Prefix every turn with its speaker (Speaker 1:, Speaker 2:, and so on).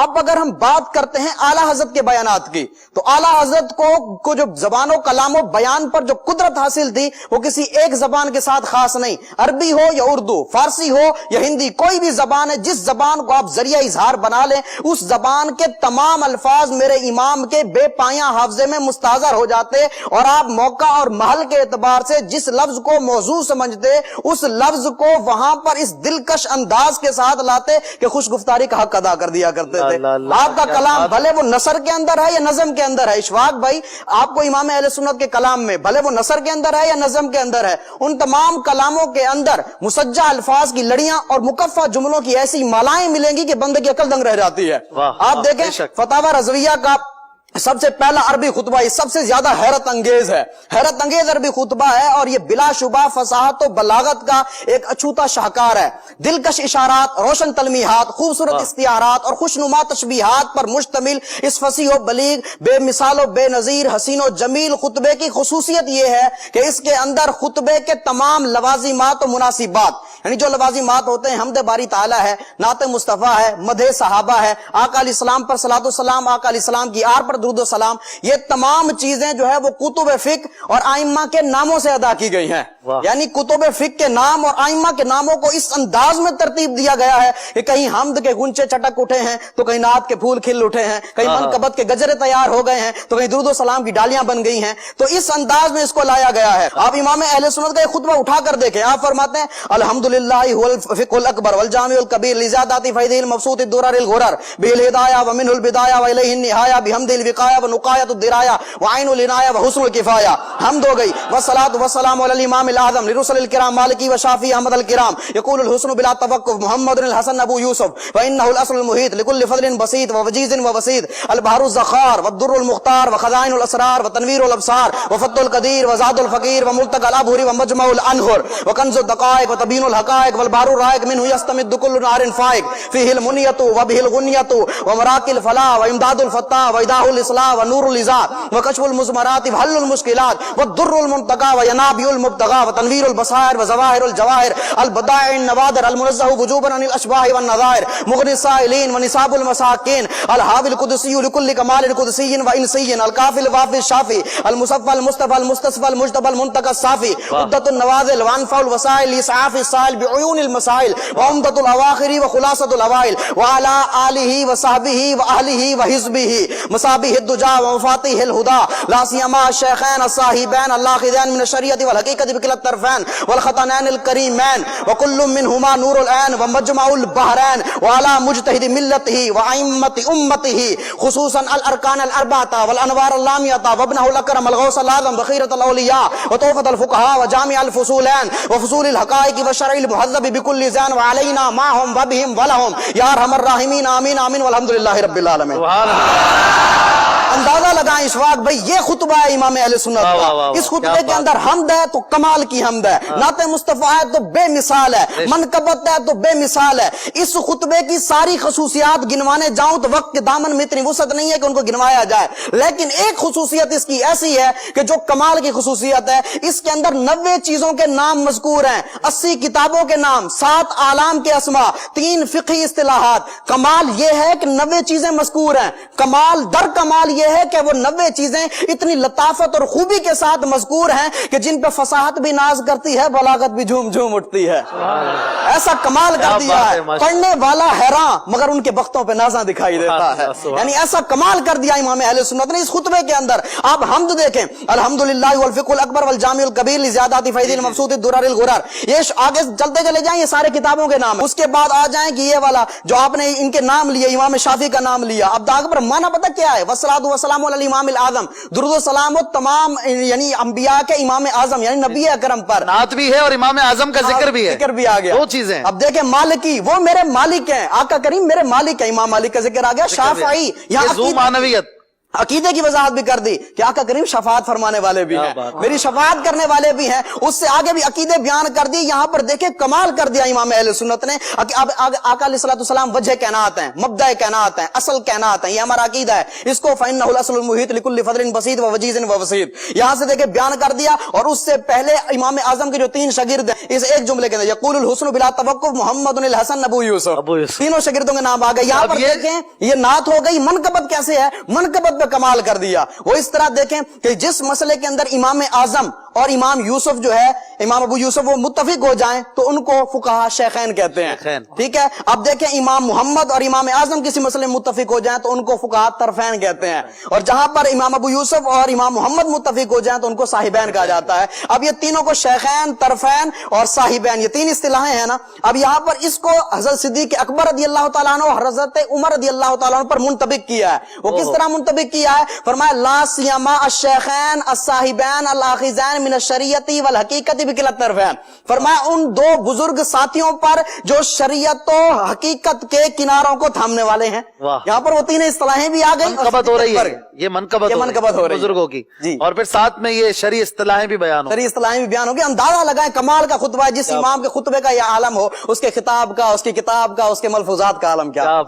Speaker 1: اب اگر ہم بات کرتے ہیں اعلیٰ حضرت کے بیانات کی، تو اعلیٰ حضرت کو جو زبان و کلام و بیان پر جو قدرت حاصل تھی وہ کسی ایک زبان کے ساتھ خاص نہیں، عربی ہو یا اردو، فارسی ہو یا ہندی، کوئی بھی زبان ہے، جس زبان کو آپ ذریعہ اظہار بنا لیں اس زبان کے تمام الفاظ میرے امام کے بے پایاں حافظے میں مستحضر ہو جاتے، اور آپ موقع اور محل کے اعتبار سے جس لفظ کو موضوع سمجھتے اس لفظ کو وہاں پر اس دلکش انداز کے ساتھ لاتے کہ خوش گفتاری کا حق ادا کر دیا کرتے تھے۔ آپ کا کلام بھلے وہ نثر کے اندر ہے یا نظم کے اندر ہے، اشفاق بھائی آپ کو امام اہل سنت کے کلام میں بھلے وہ نثر کے اندر ہے یا نظم کے اندر ہے، ان تمام کلاموں کے اندر مسجع الفاظ کی لڑیاں اور مکفہ جملوں کی ایسی مالائیں ملیں گی کہ بندے کی عقل دنگ رہ جاتی ہے۔ آپ دیکھیں فتاوی رضویہ کا سب سے پہلا عربی خطبہ یہ سب سے زیادہ حیرت انگیز ہے، حیرت انگیز عربی خطبہ ہے، اور یہ بلا شبہ فصاحت و بلاغت کا ایک اچھوتا شاہکار ہے، دلکش اشارات، روشن تلمیحات، خوبصورت استعارات اور خوشنما تشبیہات پر مشتمل اس فصیح و بلیغ، بے مثال و بے نظیر، حسین و جمیل خطبے کی خصوصیت یہ ہے کہ اس کے اندر خطبے کے تمام لوازمات و مناسبات، یعنی جو لوازمات ہوتے ہیں حمد باری تعالیٰ ہے، نعت مصطفیٰ ہے، مدح صحابہ ہے، آقا علیہ السلام پر صلاۃ والسلام، آقا علیہ السلام کی آر پر درود و سلام، یہ تمام چیزیں جو ہے وہ کتب فقہ اور ائمہ کے ناموں سے ادا کی گئی ہیں، یعنی کتب فقہ کے نام اور ائمہ کے ناموں کو اس انداز میں ترتیب دیا گیا ہے کہ کہیں حمد کے گنچے چٹک اٹھے ہیں تو کہیں نعت کے پھول کھل اٹھے ہیں، کہیں منقبت کے گجرے تیار ہو گئے ہیں تو کہیں درود و سلام کی ڈالیاں بن گئی ہیں، تو اس انداز میں اس کو لایا گیا ہے۔ آپ امام اہل سنت کا ایک خطبہ اٹھا کر دیکھیں، آپ فرماتے ہیں الحمدللہ هو الفقہ الاکبر والجامع الکبیر لزیادات فیضہ المبسوط الدرر الغرر بالہدایہ ومنہ البدایہ والیہ النہایہ بحمد الوقایہ ونقایۃ الدرایہ وعین العنایہ وحسن الکفایہ۔ حمد ہو گئی، والصلاۃ والسلام علی الامام الاعظم لرسل الکرام مالکی وشافی احمد الکرام یقول الحسن بلا توقف محمد الحسن ابو یوسف وانہ الاصل المحیط لکل فضل بسیط ووجیز ووسیط البحر الزخار والدر المختار وخزائن الاسرار وتنویر الابصار وفتح القدیر وزاد الفقیر وملتقى الابحر ومجمع الانہر وکنز الدقائق وتبین الحقائق والبحر الرائق منہ یستمد کل نار فائق فیہ المنیۃ وبہ الغنیۃ ومراق الفلاح وامداد الفتاح وإیداء الاصلاح ونور الإزاء وکشف المزمرات وحل المشکلات والدر المنتقى وینابع المبتغى وتنویر البصائر وظواہر الجواہر البدائع النوادر المنزہ وجوبا عن الاشباح والنظائر مغنی السائلین ونصاب المساکین الحاوی القدسی لكل کمال قدسی وانسی الکافی الوافی الشافی المصفى المصطفى المستصفى المجتبى المنتقى الصافی عدۃ النوازل وانفع الوسائل لاسعاف السائل بعیون المسائل وعمدۃ الاواخر وخلاصۃ الاوائل وعلى آلہ وصحبہ واہلہ وحزبہ مصابیح الدجى ومفاتیح الہدى لا سیما الشیخین الصاحبین اللاخذین من الشریعۃ والحقیقۃ بکلا الطرفین والخطنین الکریمین وکل منہما نور العین ومجمع البحرین وعلى مجتہد ملتہ وائمۃ امتہ خصوصا الارکان الاربعۃ والانوار اللامعۃ وابنہ الاکرم الغوث الاعظم بخیرۃ الاولیاء وتوفۃ الفقہاء وجامع الفصولین وفصول الحقائق والشرع المہذب بکل زین وعلینا معہم وبہم ولہم یا ارحم الراحمین آمین آمین والحمدللہ رب العالمین۔ اندازہ لگائیں اشفاق بھائی، یہ خطبہ ہے امام اہل سنت کا، اس خطبے کے اندر حمد ہے تو کمال کی حمد ہے، نعت مصطفیٰ ہے تو بے مثال ہے، منقبت ہے تو بے مثال ہے۔ اس خطبے کی ساری خصوصیات گنوانے جاؤں تو وقت کے دامن میں اتنی وسعت نہیں ہے کہ ان کو گنوایا جائے، لیکن ایک خصوصیت اس کی ایسی ہے کہ جو کمال کی خصوصیت ہے، اس کے اندر 90 چیزوں کے نام مذکور ہیں، 80 کتابوں کے نام، 7 اعلام کے اسماء، 3 فقہی اصطلاحات۔ کمال یہ ہے کہ 90 چیزیں مذکور ہیں، کمال در کمال یہ ہے کہ وہ 90 چیزیں اتنی لطافت اور خوبی کے ساتھ مذکور ہیں کہ جن پہ فصاحت بھی ناز کرتی ہے، بلاغت بھی جھوم جھوم اٹھتی ہے۔ ایسا کمال کر دیا ہے، پڑھنے والا حیران مگر ان کے بختوں پہ نازاں دکھائی دیتا ہے، یعنی ایسا کمال کر دیا امام اہل سنت نے اس خطبے کے اندر۔ آپ حمد دیکھیں، الحمدللہ والفقہ الاکبر والجامع الکبیر لزیادات فیضہ المبسوط الدرر الغرر، یہ آگے چلتے چلے جائیں، یہ سارے کتابوں کے نام ہیں۔ اس کے بعد آ جائیں کہ یہ والا جو آپ نے ان کے نام لیے، امام شافعی کا نام لیا، اب داغ پر معنی پتہ کیا ہے؟ والصلاۃ والسلام علی الامام الاعظم، درود و سلام تمام یعنی انبیاء کے امام اعظم یعنی نبی اکرم پر،
Speaker 2: نعت بھی ہے اور امام اعظم کا ذکر بھی ہے،
Speaker 1: ذکر بھی آ گیا،
Speaker 2: دو چیزیں۔
Speaker 1: اب دیکھیں مالکی، وہ میرے مالک ہیں، آقا کریم میرے مالک ہیں، امام مالک کا ذکر آ گیا۔ شافعی، یہاں
Speaker 2: ذو معنویت،
Speaker 1: عقیدے کی وضاحت بھی کر دی کہ آقا کریم شفاعت فرمانے والے بھی ہیں, میری شفاعت کرنے والے بھی ہیں. اس سے آگے بھی عقیدے بیان کر دی. یہاں پر دیکھیں کمال کر دیا امام اہل سنت نے. آقا علیہ السلام وجہ کائنات ہیں, مبدأ کائنات ہیں, اصل کائنات ہیں, یہ ہمارا عقیدہ ہے. اس کو فإنہ الأصل المحیط لكل فضل بسیط ووجیز ووسیط یہاں سے دیکھیں بیان کر دیا. اور اس سے پہلے امام اعظم کے جو 3 شاگرد ہیں, اس ایک جملے کے اندر یقول الحسن بلا توقف محمد الحسن ابو یوسف, تینوں شاگردوں کے نام آ گئے. یہاں پر دیکھیں یہ نعت ہو گئی. منقبت کیسے ہے, منقبت پہ کمال کر دیا. وہ اس طرح دیکھیں کہ جس مسئلے کے اندر امام اعظم اور امام یوسف جو ہے, امام ابو یوسف, وہ متفق ہو جائیں تو ان کو فقہا شیخین کہتے ہیں. ٹھیک ہے. اب دیکھیں امام محمد اور امام اعظم کسی مسئلے میں متفق ہو جائیں تو ان کو فقہا طرفین کہتے ہیں. اور جہاں پر امام ابو یوسف اور امام محمد متفق ہو جائیں تو ان کو صاحبین کہا جاتا ہے. اب یہ تینوں کو شیخین, طرفین اور صاحبین, یہ 3 اصطلاحیں ہیں نا. اب یہاں پر اس کو حضرت صدیق اکبر رضی اللہ تعالیٰ عنہ اور حضرت عمر رضی اللہ تعالیٰ عنہ پر منطبق کیا ہے. وہ کس طرح منطبق کیا ہے؟ فرمایا لا سیما الشیخین الصاحبین الاخذین من الشریعت والحقیقت بکلا الطرفین. فرمایا ان 2 بزرگ ساتھیوں پر جو شریعت و حقیقت کے کناروں کو تھامنے والے ہیں. یہاں پر وہ 3 اصطلاحیں بھی آ گئی.
Speaker 2: منقبت ہو رہی ہے, یہ منقبت ہو رہی ہے بزرگوں کی. اور پھر ساتھ میں یہ شرعی اصطلاحیں بھی بیان ہو,
Speaker 1: شرعی اصطلاحیں بھی بیان ہو گئی. اندازہ لگائیں کمال کا خطبہ ہے. جس امام کے خطبے کا یہ عالم ہو, اس کے خطاب کا, اس کی کتاب کا, اس کے ملفوظات کا عالم کیا.